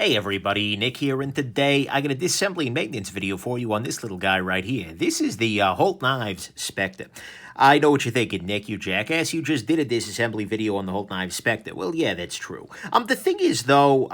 Hey everybody, Nick here, and today I got a disassembly and maintenance video for you on this little guy right here. This is the Holt Specter. I know what you're thinking, Nick, you jackass. You just did a disassembly video on the Holt Specter. Well, yeah, that's true. The thing is, though,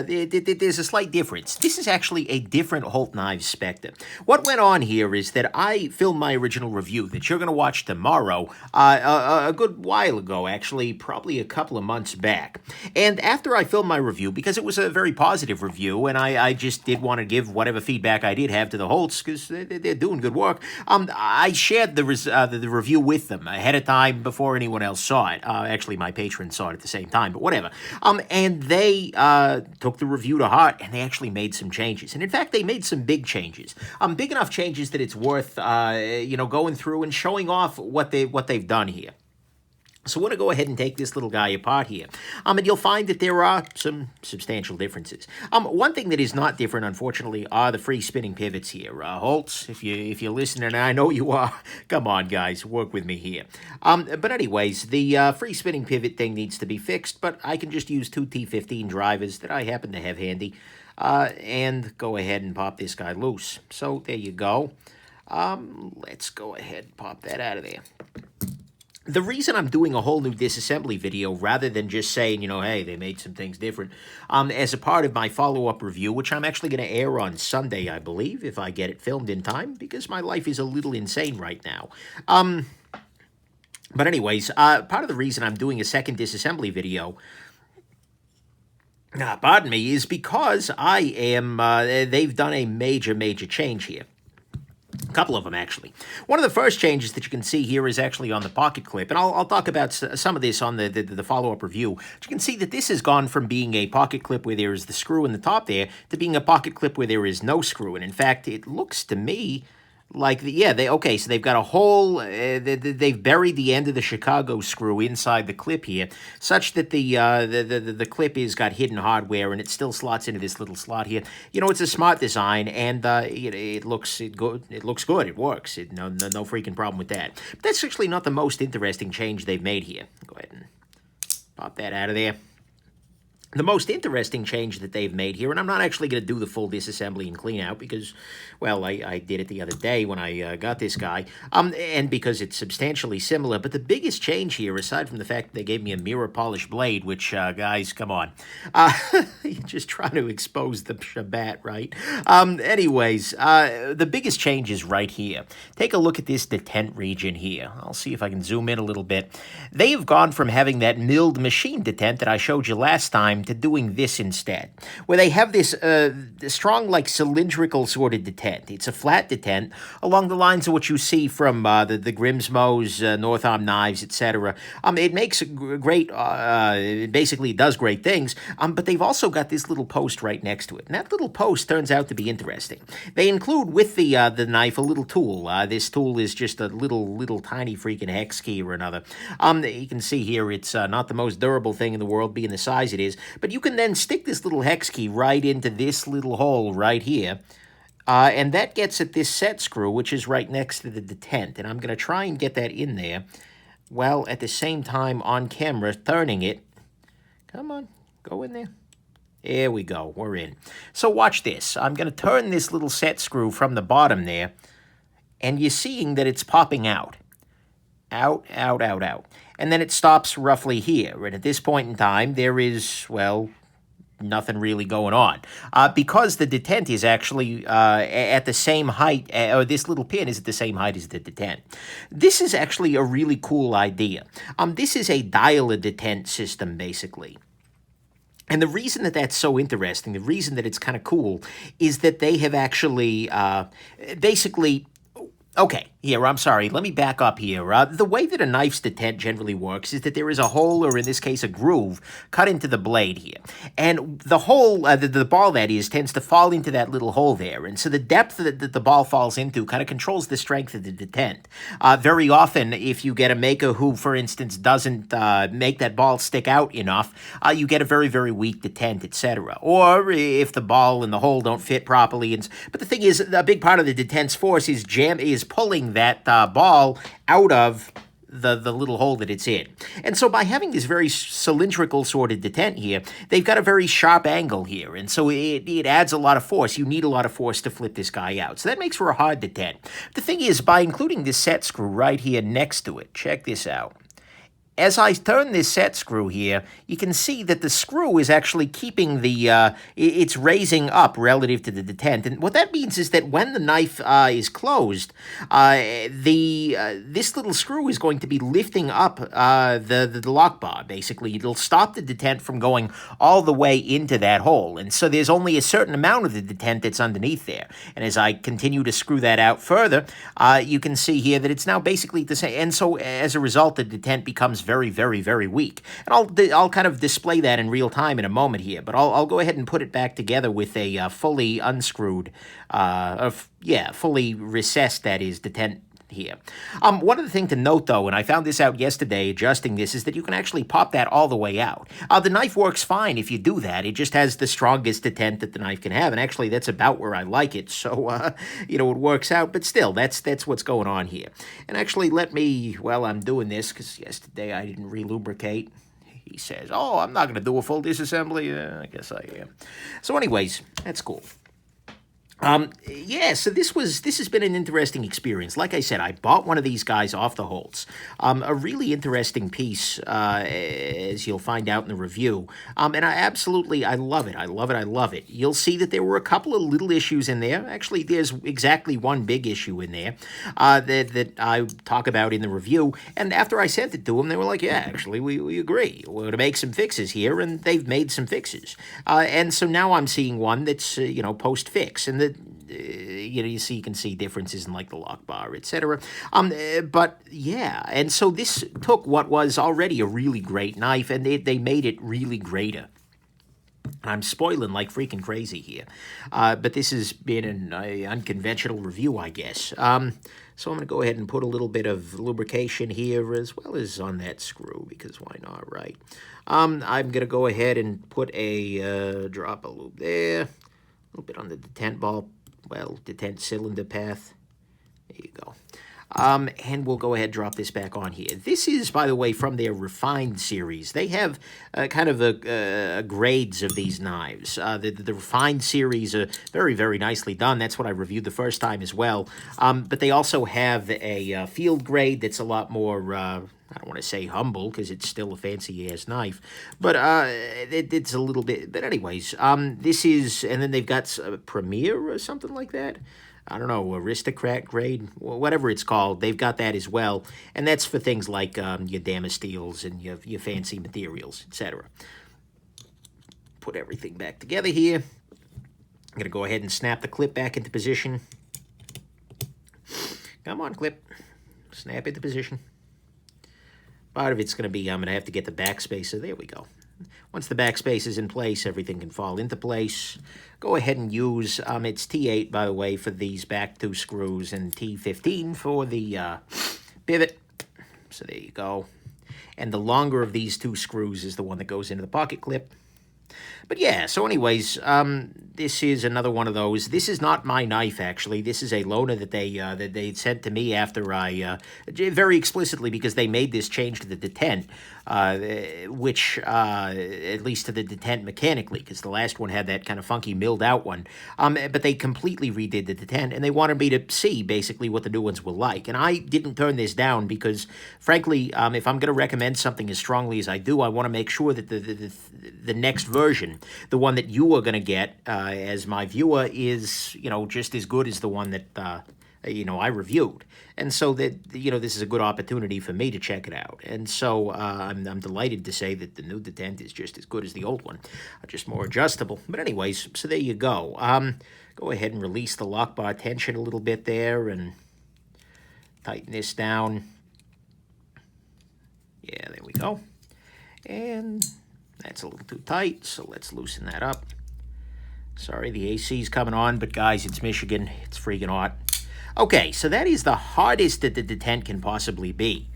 there's a slight difference. This is actually a different Holt Specter. What went on here is that I filmed my original review that you're going to watch tomorrow a good while ago, actually, probably a couple of months back. And after I filmed my review, because it was a very positive review, and I just did want to give whatever feedback I did have to the Holts, because they're doing good work, I shared the review with them ahead of time before anyone else saw it. Actually, my patrons saw it at the same time, but whatever. And they took the review to heart, and they actually made some changes. And in fact, they made some big changes. Big enough changes that it's worth, going through and showing off what they've done here. So we're going to go ahead and take this little guy apart here. And you'll find that there are some substantial differences. One thing that is not different, unfortunately, are the free spinning pivots here. Holtz, if you're listening, and I know you are, come on, guys, work with me here. But anyways, the free spinning pivot thing needs to be fixed, but I can just use two T15 drivers that I happen to have handy, and go ahead and pop this guy loose. So there you go. Let's go ahead and pop that out of there. The reason I'm doing a whole new disassembly video rather than just saying, hey, they made some things different, as a part of my follow-up review, which I'm actually going to air on Sunday, I believe, if I get it filmed in time, because my life is a little insane right now. But anyways, part of the reason I'm doing a second disassembly video, pardon me, is because they've done a major change here. A couple of them, actually. One of the first changes that you can see here is actually on the pocket clip, and I'll talk about some of this on the follow-up review. But you can see that this has gone from being a pocket clip where there is the screw in the top there to being a pocket clip where there is no screw. And in fact, it looks to me like, so they've got a hole, they've buried the end of the Chicago screw inside the clip here, such that the clip is got hidden hardware, and it still slots into this little slot here. It's a smart design, and it looks good, it works, no freaking problem with that. But that's actually not the most interesting change they've made here. Go ahead and pop that out of there. The most interesting change that they've made here, and I'm not actually going to do the full disassembly and clean out because, well, I did it the other day when I got this guy, and because it's substantially similar. But the biggest change here, aside from the fact that they gave me a mirror polished blade, which, guys, come on. You're just trying to expose the Shabazz, right? Anyways, the biggest change is right here. Take a look at this detent region here. I'll see if I can zoom in a little bit. They have gone from having that milled machine detent that I showed you last time to doing this instead, where they have this strong, like, cylindrical sort of detent. It's a flat detent along the lines of what you see from the Grimsmo's, North Arm knives, etc. It makes great, it basically does great things, but they've also got this little post right next to it, and that little post turns out to be interesting. They include with the knife a little tool. This tool is just a little tiny freaking hex key or another. You can see here it's not the most durable thing in the world, being the size it is, but you can then stick this little hex key right into this little hole right here, and that gets at this set screw, which is right next to the detent, and I'm going to try and get that in there, while at the same time on camera turning it. Come on, go in there. There we go, we're in. So watch this. I'm going to turn this little set screw from the bottom there, and you're seeing that it's popping out. Out. And then it stops roughly here. And at this point in time, there is, well, nothing really going on. Because the detent is actually at the same height, or this little pin is at the same height as the detent. This is actually a really cool idea. This is a dial-a-detent system, basically. And the reason that that's so interesting, the reason that it's kind of cool, is that they have actually basically... Okay, here, I'm sorry, let me back up here. The way that a knife's detent generally works is that there is a hole, or in this case a groove, cut into the blade here. And the hole, the ball that is, tends to fall into that little hole there. And so the depth that the ball falls into kind of controls the strength of the detent. Very often, if you get a maker who, for instance, doesn't make that ball stick out enough, you get a very weak detent, etc. Or if the ball and the hole don't fit properly. But the thing is, a big part of the detent's force is pulling that ball out of the little hole that it's in. And so by having this very cylindrical sort of detent here, they've got a very sharp angle here, and so it adds a lot of force. You need a lot of force to flip this guy out. So that makes for a hard detent. The thing is, by including this set screw right here next to it, check this out. As I turn this set screw here, you can see that the screw is actually keeping the, it's raising up relative to the detent. And what that means is that when the knife is closed, this little screw is going to be lifting up the lock bar, basically. It'll stop the detent from going all the way into that hole. And so there's only a certain amount of the detent that's underneath there. And as I continue to screw that out further, you can see here that it's now basically the same. And so as a result, the detent becomes very, very, very weak. And I'll kind of display that in real time in a moment here, but I'll go ahead and put it back together with a fully unscrewed, fully recessed, that is, detent here. One other thing to note, though, and I found this out yesterday adjusting this, is that you can actually pop that all the way out. The knife works fine if you do that. It just has the strongest detent that the knife can have, and actually that's about where I like it, so, it works out, but still, that's what's going on here. And actually, let me, while I'm doing this, because yesterday I didn't relubricate, he says, oh, I'm not going to do a full disassembly. I guess I am. So anyways, that's cool. So this has been an interesting experience. Like I said, I bought one of these guys off the Holts. A really interesting piece, as you'll find out in the review. And I love it. I love it. You'll see that there were a couple of little issues in there. Actually, there's exactly one big issue in there, that I talk about in the review. And after I sent it to them, they were like, yeah, actually, we agree. We're going to make some fixes here, and they've made some fixes. And so now I'm seeing one that's, post-fix. And you can see differences in like the lock bar, etc. But yeah, and so this took what was already a really great knife, and they made it really greater. I'm spoiling like freaking crazy here, but this has been an unconventional review, I guess. So I'm going to go ahead and put a little bit of lubrication here as well as on that screw, because why not, right? I'm going to go ahead and put a drop of lube there. A little bit on the detent ball, detent cylinder path. There you go. And we'll go ahead and drop this back on here. This is, by the way, from their refined series. They have kind of a grades of these knives. The refined series are very, very nicely done. That's what I reviewed the first time as well. But they also have a field grade that's a lot more... I don't want to say humble, because it's still a fancy-ass knife, but it's a little bit... But anyways, this is... And then they've got a Premier or something like that. I don't know, Aristocrat grade, whatever it's called. They've got that as well, and that's for things like your Damasteels and your fancy materials, etc. Put everything back together here. I'm going to go ahead and snap the clip back into position. Come on, clip. Snap into position. Part of it's going to be, I'm going to have to get the backspacer. There we go. Once the backspace is in place, everything can fall into place. Go ahead and use, it's T8, by the way, for these back two screws, and T15 for the pivot. So there you go. And the longer of these two screws is the one that goes into the pocket clip. But yeah, so anyways, this is another one of those. This is not my knife, actually. This is a loaner that they sent to me after I, very explicitly, because they made this change to the detent, which, at least to the detent mechanically, because the last one had that kind of funky milled out one. But they completely redid the detent, and they wanted me to see, basically, what the new ones were like. And I didn't turn this down because, frankly, if I'm going to recommend something as strongly as I do, I want to make sure that the next version, the one that you are going to get as my viewer, is, just as good as the one that, I reviewed. And so that, this is a good opportunity for me to check it out. And so I'm delighted to say that the new detent is just as good as the old one, just more adjustable. But anyways, so there you go. Go ahead and release the lock bar tension a little bit there and tighten this down. Yeah, there we go. And that's a little too tight, so let's loosen that up. Sorry, the AC's coming on, but guys, it's Michigan. It's freaking hot. Okay, so that is the hardest that the detent can possibly be.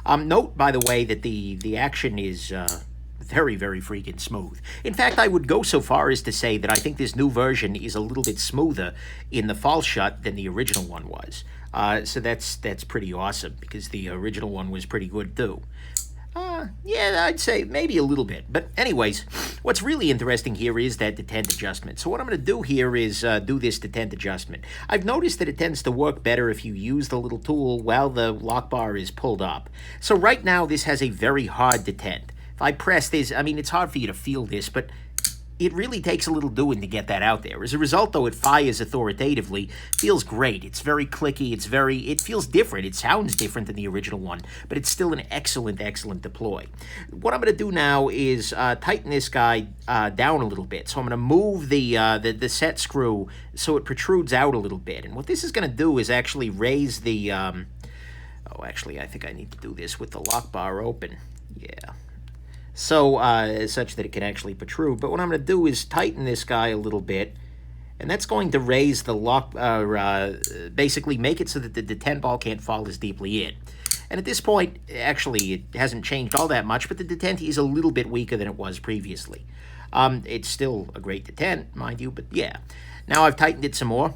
Note, by the way, that the action is very, very freaking smooth. In fact, I would go so far as to say that I think this new version is a little bit smoother in the false shut than the original one was. So that's pretty awesome because the original one was pretty good too. Yeah, I'd say maybe a little bit. But anyways, what's really interesting here is that detent adjustment. So what I'm going to do here is do this detent adjustment. I've noticed that it tends to work better if you use the little tool while the lock bar is pulled up. So right now, this has a very hard detent. If I press this, I mean, it's hard for you to feel this, but it really takes a little doing to get that out there. As a result, though, it fires authoritatively. Feels great. It's very clicky. It feels different. It sounds different than the original one, but it's still an excellent, excellent deploy. What I'm going to do now is tighten this guy down a little bit. So I'm going to move the set screw so it protrudes out a little bit. And what this is going to do is actually raise the... oh, actually, I think I need to do this with the lock bar open. Yeah. So, such that it can actually protrude. But what I'm going to do is tighten this guy a little bit, and that's going to raise the lock, basically make it so that the detent ball can't fall as deeply in. And at this point, actually, it hasn't changed all that much, but the detent is a little bit weaker than it was previously. It's still a great detent, mind you, but yeah. Now I've tightened it some more.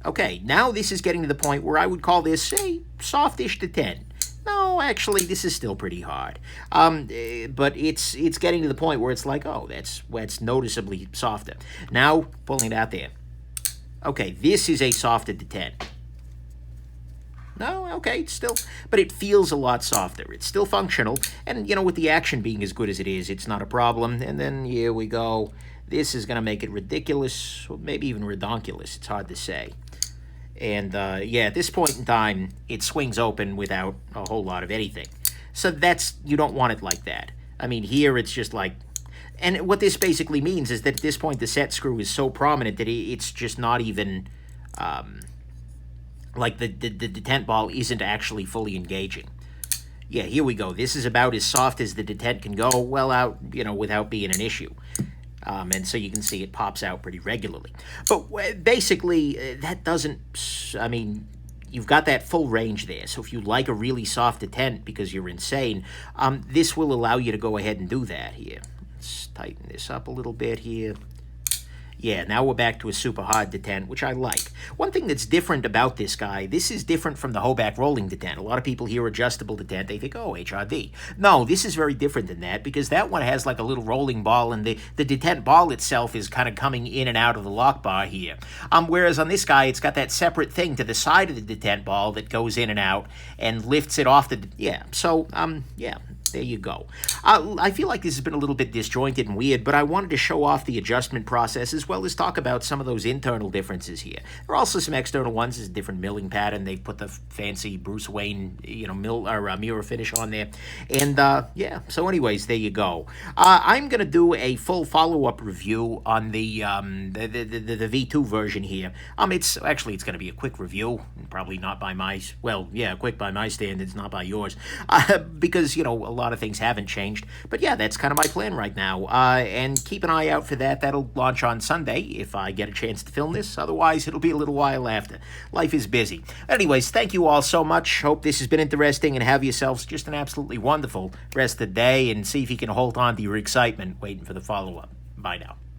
Okay, now this is getting to the point where I would call this a softish detent. No, actually, this is still pretty hard. But it's getting to the point where it's like, oh, that's noticeably softer. Now, pulling it out there. Okay, this is a softer detent. No, okay, still, but it feels a lot softer. It's still functional, and, you know, with the action being as good as it is, it's not a problem. And then here we go. This is going to make it ridiculous, or maybe even redonkulous. It's hard to say. And, yeah, at this point in time, it swings open without a whole lot of anything. So you don't want it like that. I mean, here it's just like, and what this basically means is that at this point, the set screw is so prominent that it's just not even, like the detent ball isn't actually fully engaging. Yeah, here we go. This is about as soft as the detent can go, well out, you know, without being an issue. And so you can see it pops out pretty regularly. But basically, that doesn't, I mean, you've got that full range there. So if you like a really soft detent because you're insane, this will allow you to go ahead and do that here. Let's tighten this up a little bit here. Yeah, now we're back to a super hard detent, which I like. One thing that's different about this guy, this is different from the Hoback rolling detent. A lot of people hear adjustable detent, they think, oh, HRD. No, this is very different than that, because that one has like a little rolling ball, and the detent ball itself is kind of coming in and out of the lock bar here. Whereas on this guy, it's got that separate thing to the side of the detent ball that goes in and out and lifts it off the, yeah. So, yeah. There you go. I feel like this has been a little bit disjointed and weird, but I wanted to show off the adjustment process as well as talk about some of those internal differences here. There are also some external ones. There's a different milling pattern. They've put the fancy Bruce Wayne, you know, mirror finish on there. And, yeah, so anyways, there you go. I'm going to do a full follow-up review on the V2 version here. It's going to be a quick review, probably not by my, well, yeah, quick by my standards, not by yours, because, you know, a lot of things haven't changed. But yeah, that's kind of my plan right now. And keep an eye out for that. That'll launch on Sunday if I get a chance to film this. Otherwise, it'll be a little while after. Life is busy. Anyways, thank you all so much. Hope this has been interesting, and have yourselves just an absolutely wonderful rest of the day, and see if you can hold on to your excitement waiting for the follow-up. Bye now.